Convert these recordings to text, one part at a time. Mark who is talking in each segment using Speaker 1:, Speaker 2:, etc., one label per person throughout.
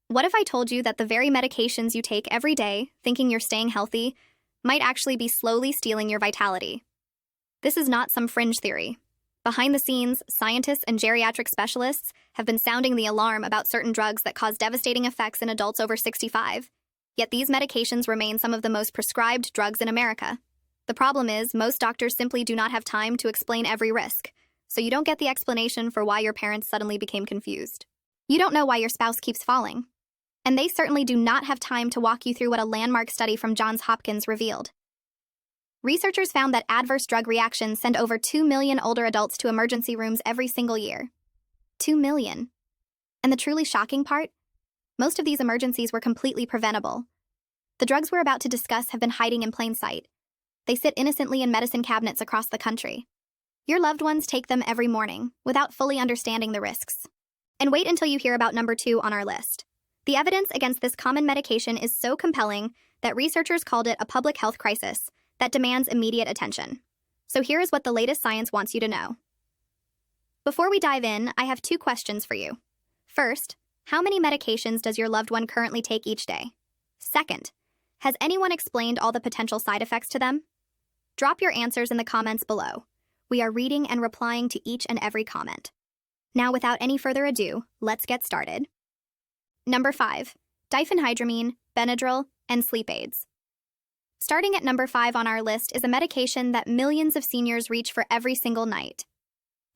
Speaker 1: What if I told you that the very medications you take every day, thinking you're staying healthy, might actually be slowly stealing your vitality? This is not some fringe theory. Behind the scenes, scientists and geriatric specialists have been sounding the alarm about certain drugs that cause devastating effects in adults over 65. Yet these medications remain some of the most prescribed drugs in America. The problem is, most doctors simply do not have time to explain every risk, so you don't get the explanation for why your parents suddenly became confused. You don't know why your spouse keeps falling. And they certainly do not have time to walk you through what a landmark study from Johns Hopkins revealed. Researchers found that adverse drug reactions send over 2 million older adults to emergency rooms every single year. 2 million. And the truly shocking part? Most of these emergencies were completely preventable. The drugs we're about to discuss have been hiding in plain sight. They sit innocently in medicine cabinets across the country. Your loved ones take them every morning, without fully understanding the risks. And wait until you hear about number 2 on our list. The evidence against this common medication is so compelling that researchers called it a public health crisis that demands immediate attention. So here is what the latest science wants you to know. Before we dive in, I have 2 questions for you. First, how many medications does your loved one currently take each day? Second, has anyone explained all the potential side effects to them? Drop your answers in the comments below. We are reading and replying to each and every comment. Now, without any further ado, let's get started. Number 5, diphenhydramine, Benadryl, and sleep aids. Starting at number 5 on our list is a medication that millions of seniors reach for every single night.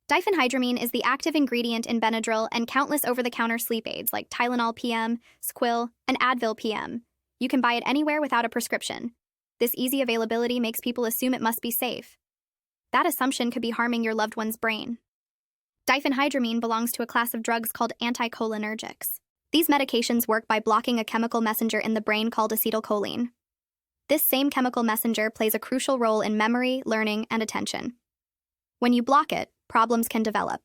Speaker 1: Diphenhydramine is the active ingredient in Benadryl and countless over-the-counter sleep aids like Tylenol PM, Squil, and Advil PM. You can buy it anywhere without a prescription. This easy availability makes people assume it must be safe. That assumption could be harming your loved one's brain. Diphenhydramine belongs to a class of drugs called anticholinergics. These medications work by blocking a chemical messenger in the brain called acetylcholine. This same chemical messenger plays a crucial role in memory, learning, and attention. When you block it, problems can develop.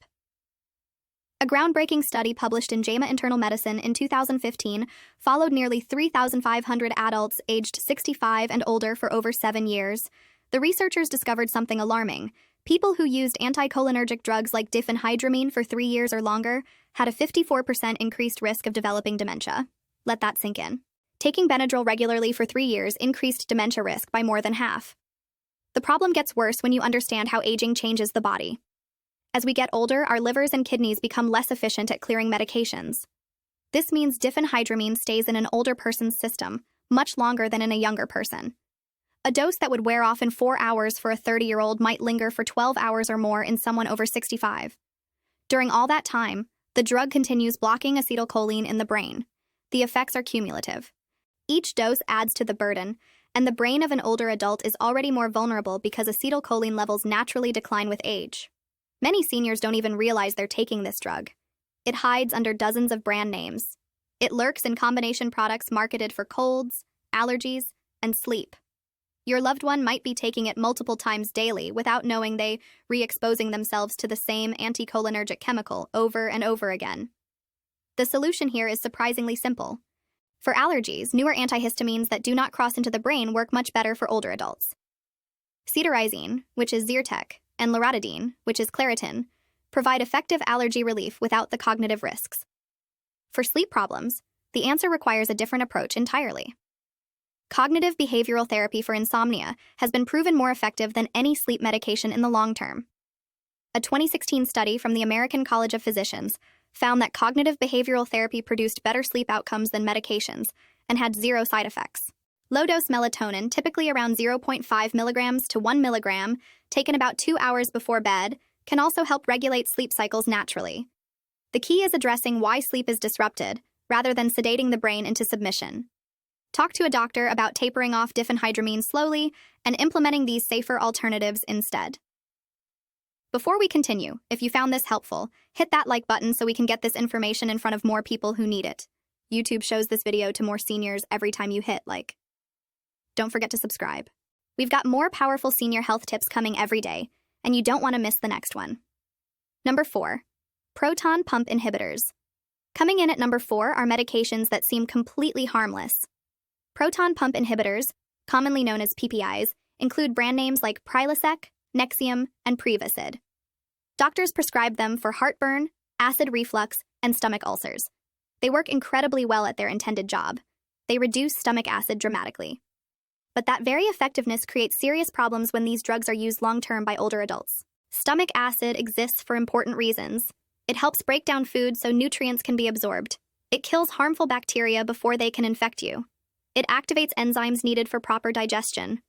Speaker 1: A groundbreaking study published in JAMA Internal Medicine in 2015 followed nearly 3,500 adults aged 65 and older for over 7 years. The researchers discovered something alarming. People who used anticholinergic drugs like diphenhydramine for 3 years or longer had a 54% increased risk of developing dementia. Let that sink in. Taking Benadryl regularly for 3 years increased dementia risk by more than half. The problem gets worse when you understand how aging changes the body. As we get older, our livers and kidneys become less efficient at clearing medications. This means diphenhydramine stays in an older person's system much longer than in a younger person. A dose that would wear off in 4 hours for a 30-year-old might linger for 12 hours or more in someone over 65. During all that time, the drug continues blocking acetylcholine in the brain. The effects are cumulative. Each dose adds to the burden, and the brain of an older adult is already more vulnerable because acetylcholine levels naturally decline with age. Many seniors don't even realize they're taking this drug. It hides under dozens of brand names. It lurks in combination products marketed for colds, allergies, and sleep. Your loved one might be taking it multiple times daily without knowing they re-exposing themselves to the same anticholinergic chemical over and over again. The solution here is surprisingly simple. For allergies, newer antihistamines that do not cross into the brain work much better for older adults. Cetirizine, which is Zyrtec, and loratadine, which is Claritin, provide effective allergy relief without the cognitive risks. For sleep problems, the answer requires a different approach entirely. Cognitive behavioral therapy for insomnia has been proven more effective than any sleep medication in the long term. A 2016 study from the American College of Physicians found that cognitive behavioral therapy produced better sleep outcomes than medications and had 0 side effects. Low-dose melatonin, typically around 0.5 milligrams to 1 milligram, taken about 2 hours before bed, can also help regulate sleep cycles naturally. The key is addressing why sleep is disrupted, rather than sedating the brain into submission. Talk to a doctor about tapering off diphenhydramine slowly and implementing these safer alternatives instead. Before we continue, if you found this helpful, hit that like button so we can get this information in front of more people who need it. YouTube shows this video to more seniors every time you hit like. Don't forget to subscribe. We've got more powerful senior health tips coming every day, and you don't want to miss the next one. Number 4, proton pump inhibitors. Coming in at number 4 are medications that seem completely harmless. Proton pump inhibitors, commonly known as PPIs, include brand names like Prilosec, Nexium, and Prevacid. Doctors prescribe them for heartburn, acid reflux, and stomach ulcers. They work incredibly well at their intended job. They reduce stomach acid dramatically. But that very effectiveness creates serious problems when these drugs are used long-term by older adults. Stomach acid exists for important reasons. It helps break down food so nutrients can be absorbed. It kills harmful bacteria before they can infect you. It activates enzymes needed for proper digestion.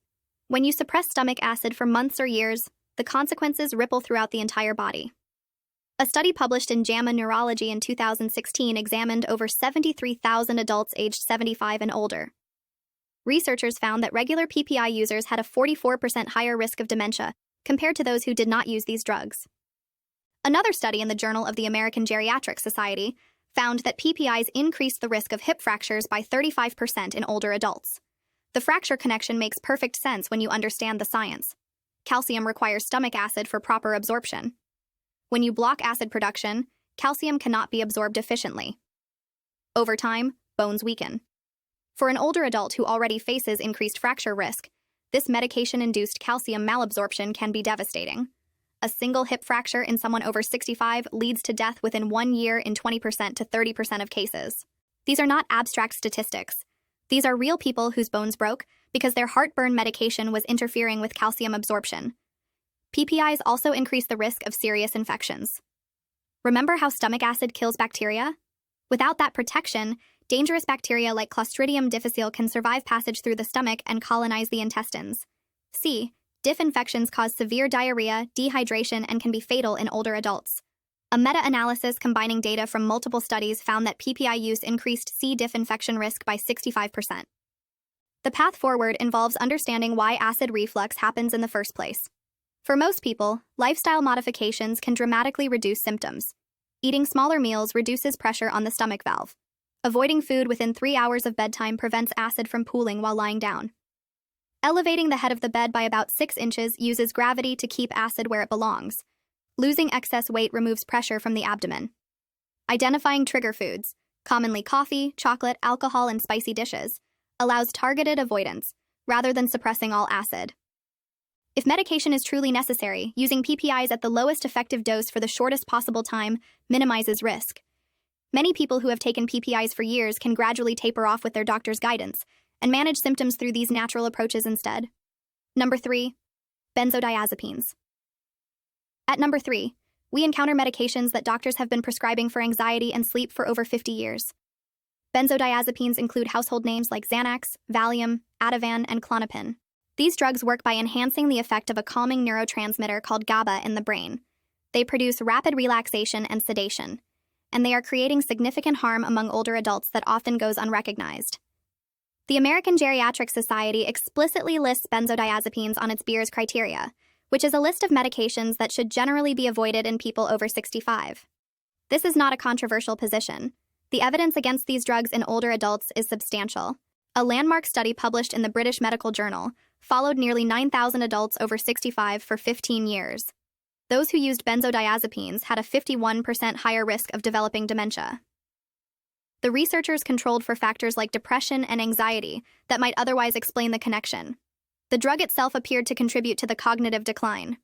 Speaker 1: When you suppress stomach acid for months or years, the consequences ripple throughout the entire body. A study published in JAMA Neurology in 2016 examined over 73,000 adults aged 75 and older. Researchers found that regular PPI users had a 44% higher risk of dementia compared to those who did not use these drugs. Another study in the Journal of the American Geriatric Society found that PPIs increased the risk of hip fractures by 35% in older adults. The fracture connection makes perfect sense when you understand the science. Calcium requires stomach acid for proper absorption. When you block acid production, calcium cannot be absorbed efficiently. Over time, bones weaken. For an older adult who already faces increased fracture risk, this medication-induced calcium malabsorption can be devastating. A single hip fracture in someone over 65 leads to death within 1 year in 20% to 30% of cases. These are not abstract statistics. These are real people whose bones broke because their heartburn medication was interfering with calcium absorption. PPIs also increase the risk of serious infections. Remember how stomach acid kills bacteria? Without that protection, dangerous bacteria like Clostridium difficile can survive passage through the stomach and colonize the intestines. C. Diff infections cause severe diarrhea, dehydration, and can be fatal in older adults. A meta-analysis combining data from multiple studies found that PPI use increased C. diff infection risk by 65%. The path forward involves understanding why acid reflux happens in the first place. For most people, lifestyle modifications can dramatically reduce symptoms. Eating smaller meals reduces pressure on the stomach valve. Avoiding food within 3 hours of bedtime prevents acid from pooling while lying down. Elevating the head of the bed by about 6 inches uses gravity to keep acid where it belongs. Losing excess weight removes pressure from the abdomen. Identifying trigger foods, commonly coffee, chocolate, alcohol, and spicy dishes, allows targeted avoidance, rather than suppressing all acid. If medication is truly necessary, using PPIs at the lowest effective dose for the shortest possible time minimizes risk. Many people who have taken PPIs for years can gradually taper off with their doctor's guidance and manage symptoms through these natural approaches instead. Number 3. Benzodiazepines. At number 3, we encounter medications that doctors have been prescribing for anxiety and sleep for over 50 years. Benzodiazepines include household names like Xanax, Valium, Ativan, and Klonopin. These drugs work by enhancing the effect of a calming neurotransmitter called GABA in the brain. They produce rapid relaxation and sedation, and they are creating significant harm among older adults that often goes unrecognized. The American Geriatric Society explicitly lists benzodiazepines on its Beers criteria, which is a list of medications that should generally be avoided in people over 65. This is not a controversial position. The evidence against these drugs in older adults is substantial. A landmark study published in the British Medical Journal followed nearly 9,000 adults over 65 for 15 years. Those who used benzodiazepines had a 51% higher risk of developing dementia. The researchers controlled for factors like depression and anxiety that might otherwise explain the connection. The drug itself appeared to contribute to the cognitive decline.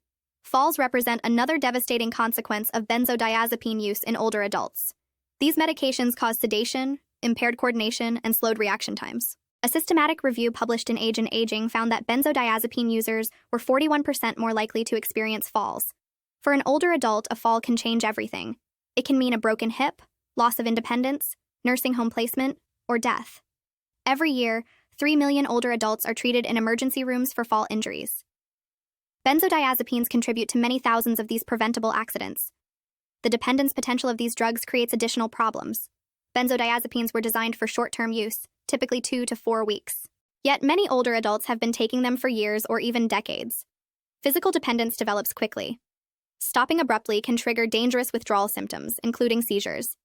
Speaker 1: Falls represent another devastating consequence of benzodiazepine use in older adults. These medications cause sedation, impaired coordination, and slowed reaction times. A systematic review published in Age and Aging found that benzodiazepine users were 41% more likely to experience falls. For an older adult, a fall can change everything. It can mean a broken hip, loss of independence, nursing home placement, or death. Every year, 3 million older adults are treated in emergency rooms for fall injuries. Benzodiazepines contribute to many thousands of these preventable accidents. The dependence potential of these drugs creates additional problems. Benzodiazepines were designed for short-term use, typically 2 to 4 weeks. Yet many older adults have been taking them for years or even decades. Physical dependence develops quickly. Stopping abruptly can trigger dangerous withdrawal symptoms, including seizures.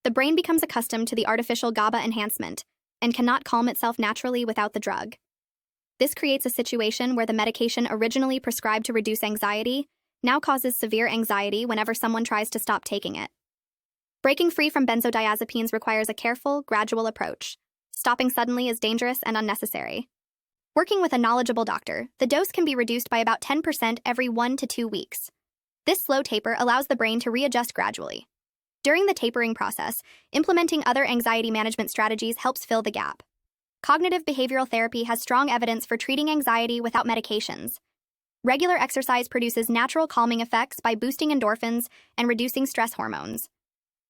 Speaker 1: The brain becomes accustomed to the artificial GABA enhancement and cannot calm itself naturally without the drug. This creates a situation where the medication originally prescribed to reduce anxiety now causes severe anxiety whenever someone tries to stop taking it. Breaking free from benzodiazepines requires a careful, gradual approach. Stopping suddenly is dangerous and unnecessary. Working with a knowledgeable doctor, the dose can be reduced by about 10% every 1 to 2 weeks. This slow taper allows the brain to readjust gradually. During the tapering process, implementing other anxiety management strategies helps fill the gap. Cognitive behavioral therapy has strong evidence for treating anxiety without medications. Regular exercise produces natural calming effects by boosting endorphins and reducing stress hormones.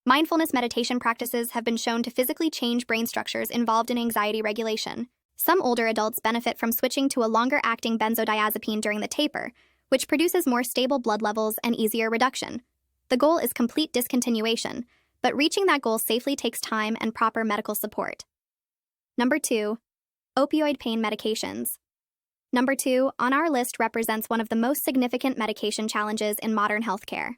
Speaker 1: Mindfulness meditation practices have been shown to physically change brain structures involved in anxiety regulation. Some older adults benefit from switching to a longer-acting benzodiazepine during the taper, which produces more stable blood levels and easier reduction. The goal is complete discontinuation, but reaching that goal safely takes time and proper medical support. Number 2. Opioid pain medications. Number 2 on our list represents one of the most significant medication challenges in modern healthcare.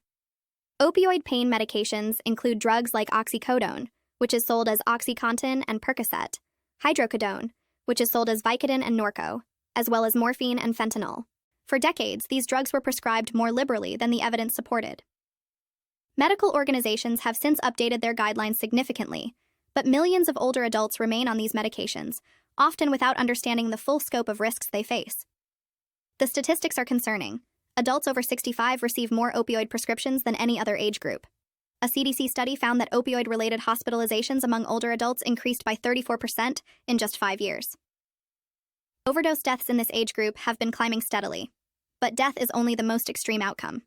Speaker 1: Opioid pain medications include drugs like oxycodone, which is sold as OxyContin and Percocet, hydrocodone, which is sold as Vicodin and Norco, as well as morphine and fentanyl. For decades, these drugs were prescribed more liberally than the evidence supported. Medical organizations have since updated their guidelines significantly, but millions of older adults remain on these medications, often without understanding the full scope of risks they face. The statistics are concerning. Adults over 65 receive more opioid prescriptions than any other age group. A CDC study found that opioid-related hospitalizations among older adults increased by 34% in just 5 years. Overdose deaths in this age group have been climbing steadily, but death is only the most extreme outcome.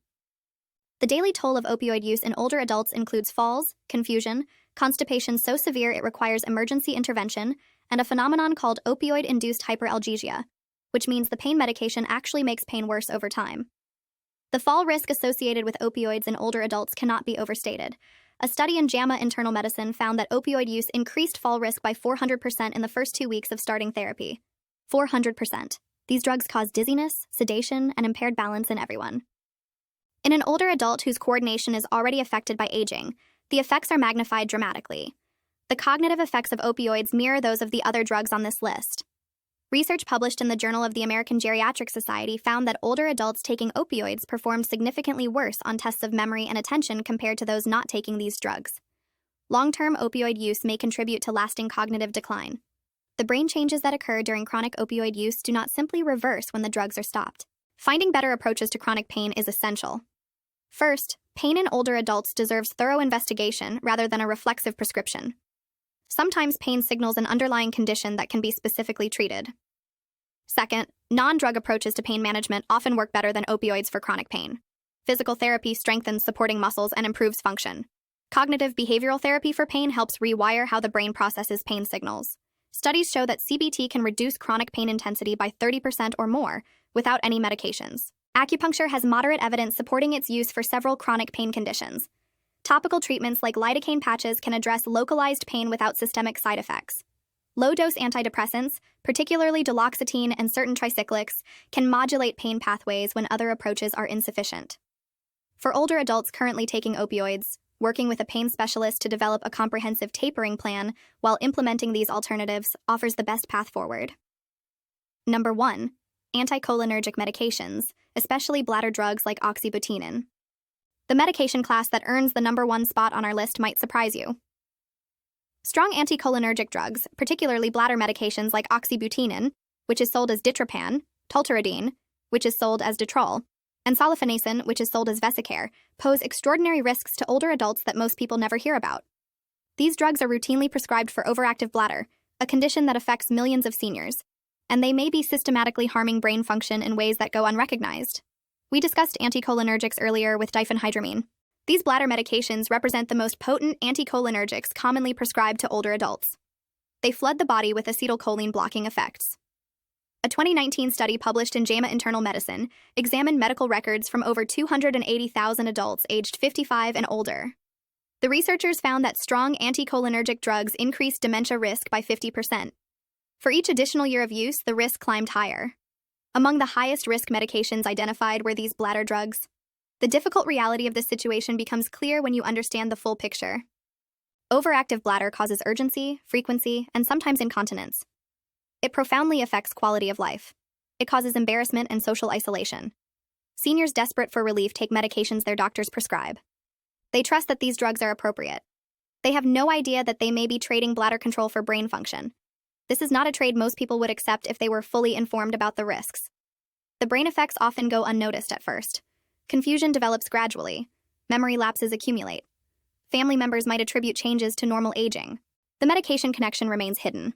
Speaker 1: The daily toll of opioid use in older adults includes falls, confusion, constipation so severe it requires emergency intervention, and a phenomenon called opioid-induced hyperalgesia, which means the pain medication actually makes pain worse over time. The fall risk associated with opioids in older adults cannot be overstated. A study in JAMA Internal Medicine found that opioid use increased fall risk by 400% in the first 2 weeks of starting therapy. 400%. These drugs cause dizziness, sedation, and impaired balance in everyone. In an older adult whose coordination is already affected by aging, the effects are magnified dramatically. The cognitive effects of opioids mirror those of the other drugs on this list. Research published in the Journal of the American Geriatric Society found that older adults taking opioids performed significantly worse on tests of memory and attention compared to those not taking these drugs. Long-term opioid use may contribute to lasting cognitive decline. The brain changes that occur during chronic opioid use do not simply reverse when the drugs are stopped. Finding better approaches to chronic pain is essential. First, pain in older adults deserves thorough investigation rather than a reflexive prescription. Sometimes pain signals an underlying condition that can be specifically treated. Second, non-drug approaches to pain management often work better than opioids for chronic pain. Physical therapy strengthens supporting muscles and improves function. Cognitive behavioral therapy for pain helps rewire how the brain processes pain signals. Studies show that CBT can reduce chronic pain intensity by 30% or more without any medications. Acupuncture has moderate evidence supporting its use for several chronic pain conditions. Topical treatments like lidocaine patches can address localized pain without systemic side effects. Low-dose antidepressants, particularly duloxetine and certain tricyclics, can modulate pain pathways when other approaches are insufficient. For older adults currently taking opioids, working with a pain specialist to develop a comprehensive tapering plan while implementing these alternatives offers the best path forward. Number 1. Anticholinergic medications, especially bladder drugs like oxybutynin. The medication class that earns the number 1 spot on our list might surprise you. Strong anticholinergic drugs, particularly bladder medications like oxybutynin, which is sold as Ditropan, tolterodine, which is sold as Detrol, and sulfasenacin, which is sold as Vesicare, pose extraordinary risks to older adults that most people never hear about. These drugs are routinely prescribed for overactive bladder, a condition that affects millions of seniors, and they may be systematically harming brain function in ways that go unrecognized. We discussed anticholinergics earlier with diphenhydramine. These bladder medications represent the most potent anticholinergics commonly prescribed to older adults. They flood the body with acetylcholine blocking effects. A 2019 study published in JAMA Internal Medicine examined medical records from over 280,000 adults aged 55 and older. The researchers found that strong anticholinergic drugs increased dementia risk by 50%. For each additional year of use, the risk climbed higher. Among the highest risk medications identified were these bladder drugs. The difficult reality of this situation becomes clear when you understand the full picture. Overactive bladder causes urgency, frequency, and sometimes incontinence. It profoundly affects quality of life. It causes embarrassment and social isolation. Seniors desperate for relief take medications their doctors prescribe. They trust that these drugs are appropriate. They have no idea that they may be trading bladder control for brain function. This is not a trade most people would accept if they were fully informed about the risks. The brain effects often go unnoticed at first. Confusion develops gradually. Memory lapses accumulate. family members might attribute changes to normal aging. The medication connection remains hidden.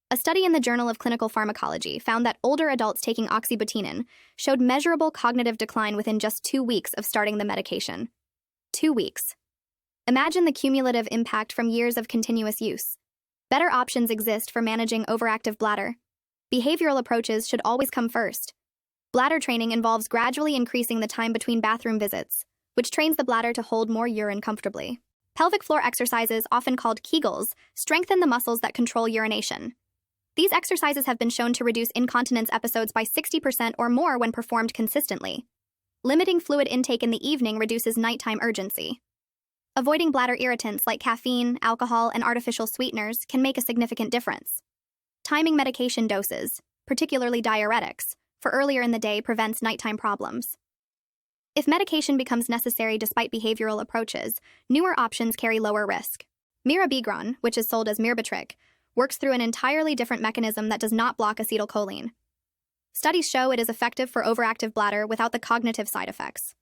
Speaker 1: A study in the Journal of Clinical Pharmacology found that older adults taking oxybutynin showed measurable cognitive decline within just 2 weeks of starting the medication. 2 weeks. Imagine the cumulative impact from years of continuous use. Better options exist for managing overactive bladder. Behavioral approaches should always come first. Bladder training involves gradually increasing the time between bathroom visits, which trains the bladder to hold more urine comfortably. Pelvic floor exercises, often called Kegels, strengthen the muscles that control urination. These exercises have been shown to reduce incontinence episodes by 60% or more when performed consistently. Limiting fluid intake in the evening reduces nighttime urgency. Avoiding bladder irritants like caffeine, alcohol, and artificial sweeteners can make a significant difference. Timing medication doses, particularly diuretics, for earlier in the day prevents nighttime problems. If medication becomes necessary despite behavioral approaches, newer options carry lower risk. Mirabegron, which is sold as Mirbatric, works through an entirely different mechanism that does not block acetylcholine. Studies show it is effective for overactive bladder without the cognitive side effects.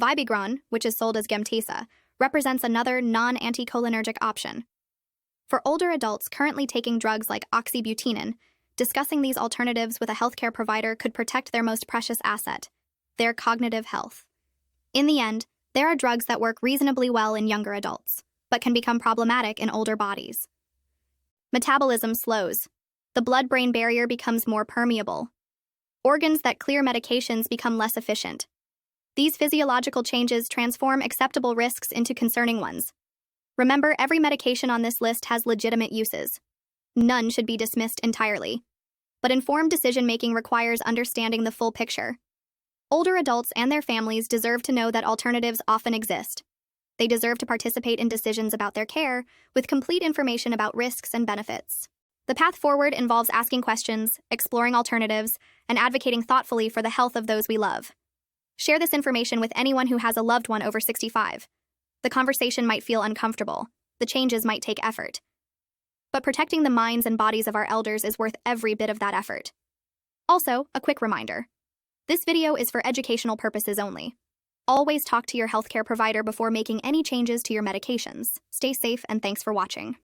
Speaker 1: Vibegron, which is sold as Gemtesa, represents another non-anticholinergic option. For older adults currently taking drugs like oxybutynin, discussing these alternatives with a healthcare provider could protect their most precious asset, their cognitive health. In the end, there are drugs that work reasonably well in younger adults, but can become problematic in older bodies. Metabolism slows. The blood-brain barrier becomes more permeable. Organs that clear medications become less efficient. These physiological changes transform acceptable risks into concerning ones. Remember, every medication on this list has legitimate uses. None should be dismissed entirely. But informed decision-making requires understanding the full picture. Older adults and their families deserve to know that alternatives often exist. They deserve to participate in decisions about their care with complete information about risks and benefits. The path forward involves asking questions, exploring alternatives, and advocating thoughtfully for the health of those we love. Share this information with anyone who has a loved one over 65. The conversation might feel uncomfortable. The changes might take effort. But protecting the minds and bodies of our elders is worth every bit of that effort. Also, a quick reminder. This video is for educational purposes only. Always talk to your healthcare provider before making any changes to your medications. Stay safe and thanks for watching.